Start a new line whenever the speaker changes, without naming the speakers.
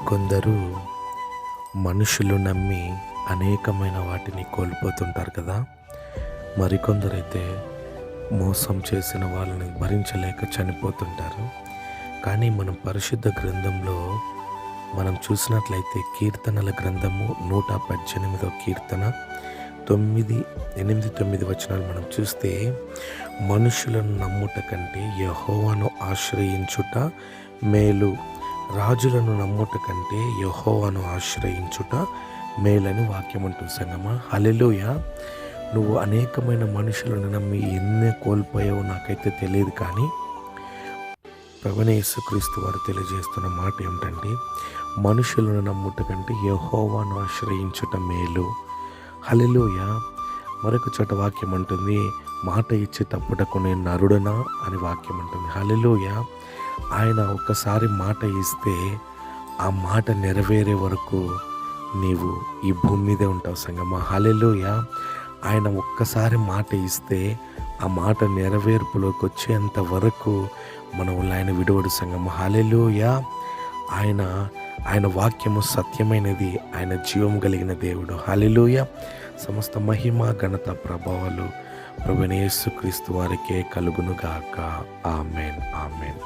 కొందరు మనుషులు నమ్మి అనేకమైన వాటిని కోల్పోతుంటారు కదా. మరికొందరైతే మోసం చేసిన వాళ్ళని భరించలేక చనిపోతుంటారు. కానీ మనం పరిశుద్ధ గ్రంథంలో మనం చూసినట్లయితే కీర్తనల గ్రంథము 118వ కీర్తన 8-9 వచనాలు మనం చూస్తే, మనుషులను నమ్ముట కంటే యెహోవాను ఆశ్రయించుట మేలు, రాజులను నమ్ముట కంటే యెహోవాను ఆశ్రయించుట మేలని వాక్యం ఉంటుంది సంగమా. హల్లెలూయా. నువ్వు అనేకమైన మనుషులను నమ్మి ఎన్ని కోల్పోయావో నాకైతే తెలియదు, కానీ ప్రభువైన యేసుక్రీస్తు వారు తెలియజేస్తున్న మాట ఏమిటంటే, మనుషులను నమ్ముట కంటే యెహోవాను ఆశ్రయించుట మేలు. హల్లెలూయా. మరొక చోట వాక్యం అంటుంది, మాట ఇచ్చి తప్పుటకు నేను నరుడనా అని వాక్యం అంటుంది. హల్లెలూయా. ఆయన ఒక్కసారి మాట ఇస్తే ఆ మాట నెరవేరే వరకు నీవు ఈ భూమి మీదే ఉంటావు సంగమా. హల్లెలూయా. ఆయన ఒక్కసారి మాట ఇస్తే ఆ మాట నెరవేర్పులోకి వచ్చేంత వరకు మనం ఆయన విడువడు సంగమా. హల్లెలూయా. ఆయన వాక్యము సత్యమైనది, ఆయన జీవం కలిగిన దేవుడు. హల్లెలూయా. సమస్త మహిమ ఘనత ప్రభావాలు ప్రభువైన యేసుక్రీస్తు వారికే కలుగునుగాక. ఆమేన్, ఆమేన్.